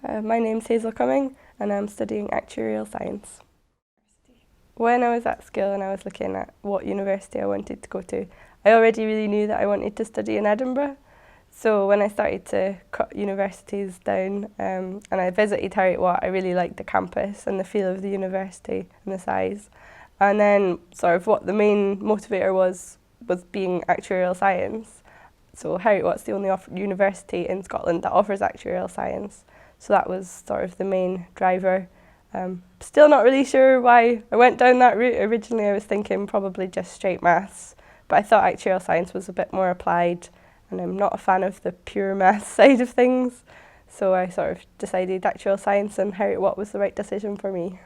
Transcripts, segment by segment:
My name's Hazel Cumming and I'm studying Actuarial Science. When I was at school and I was looking at what university I wanted to go to, I already really knew that I wanted to study in Edinburgh. So when I started to cut universities down and I visited Heriot-Watt, I really liked the campus and the feel of the university and the size. And then sort of what the main motivator was being actuarial science. So Heriot-Watt's the only university in Scotland that offers actuarial science. So that was sort of the main driver. Still not really sure why I went down that route. Originally I was thinking probably just straight maths, but I thought actuarial science was a bit more applied and I'm not a fan of the pure maths side of things. So I sort of decided actuarial science and Heriot-Watt was the right decision for me.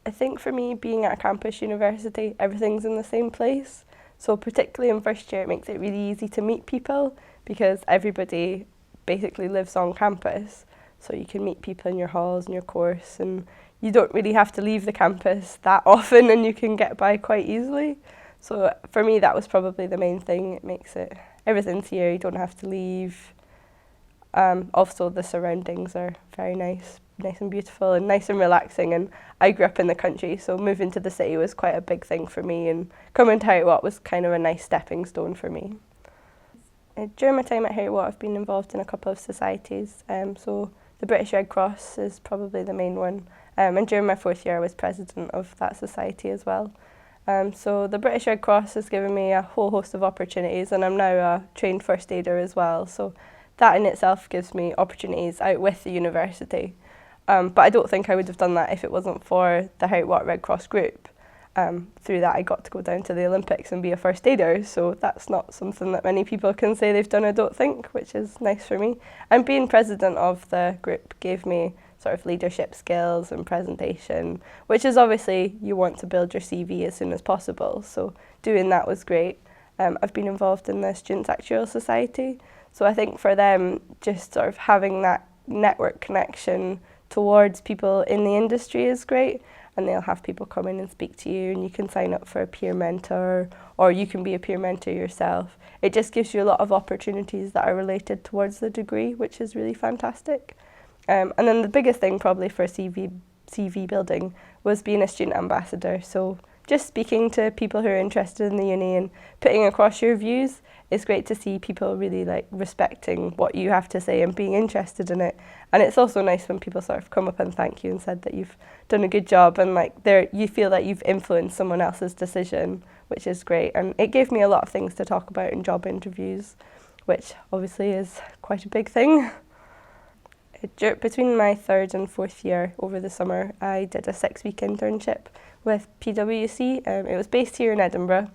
I think for me, being at a campus university, everything's in the same place. So particularly in first year, it makes it really easy to meet people because everybody basically lives on campus. So you can meet people in your halls and your course and you don't really have to leave the campus that often and you can get by quite easily. So for me, that was probably the main thing. It makes it, everything's here, you don't have to leave. Also the surroundings are very nice and beautiful and nice and relaxing, and I grew up in the country, so moving to the city was quite a big thing for me, and coming to Heriot-Watt was kind of a nice stepping stone for me. During my time at Heriot-Watt I've been involved in a couple of societies, so the British Red Cross is probably the main one, and during my fourth year I was president of that society as well. So the British Red Cross has given me a whole host of opportunities, and I'm now a trained first aider as well, so that in itself gives me opportunities out with the university. But I don't think I would have done that if it wasn't for the Heriot-Watt Red Cross group. Through that I got to go down to the Olympics and be a first aider, so that's not something that many people can say they've done, I don't think, which is nice for me. And being president of the group gave me sort of leadership skills and presentation, which is obviously you want to build your CV as soon as possible, so doing that was great. I've been involved in the Students' Actuarial Society, so I think for them just sort of having that network connection towards people in the industry is great, and they'll have people come in and speak to you and you can sign up for a peer mentor or you can be a peer mentor yourself. It just gives you a lot of opportunities that are related towards the degree, which is really fantastic. And then the biggest thing probably for CV building was being a student ambassador. So just speaking to people who are interested in the uni and putting across your views, it's great to see people really like respecting what you have to say and being interested in it. And it's also nice when people sort of come up and thank you and said that you've done a good job and like you feel that you've influenced someone else's decision, which is great. And it gave me a lot of things to talk about in job interviews, which obviously is quite a big thing. Between my third and fourth year over the summer, I did a 6-week internship with PwC. It was based here in Edinburgh,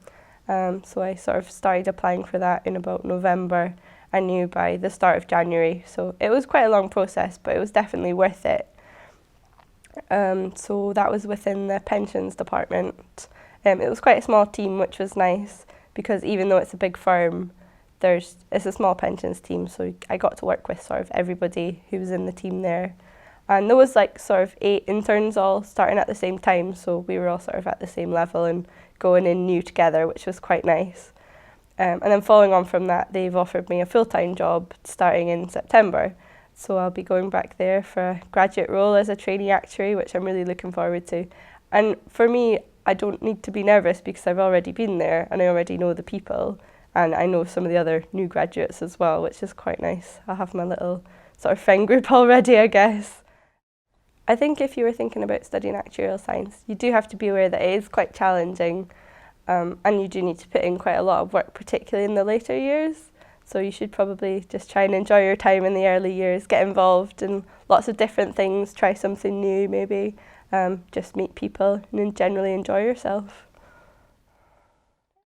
so I sort of started applying for that in about November. I knew by the start of January, so it was quite a long process, but it was definitely worth it. So that was within the pensions department. It was quite a small team, which was nice, because even though it's a big firm, it's a small pensions team, so I got to work with sort of everybody who was in the team there. And there was like sort of 8 interns all starting at the same time, so we were all sort of at the same level and going in new together, which was quite nice. And then following on from that, they've offered me a full-time job starting in September. So I'll be going back there for a graduate role as a trainee actuary, which I'm really looking forward to. And for me, I don't need to be nervous because I've already been there and I already know the people. And I know some of the other new graduates as well, which is quite nice. I have my little sort of friend group already, I guess. I think if you were thinking about studying actuarial science, you do have to be aware that it is quite challenging, and you do need to put in quite a lot of work, particularly in the later years. So you should probably just try and enjoy your time in the early years, get involved in lots of different things, try something new maybe, just meet people and generally enjoy yourself.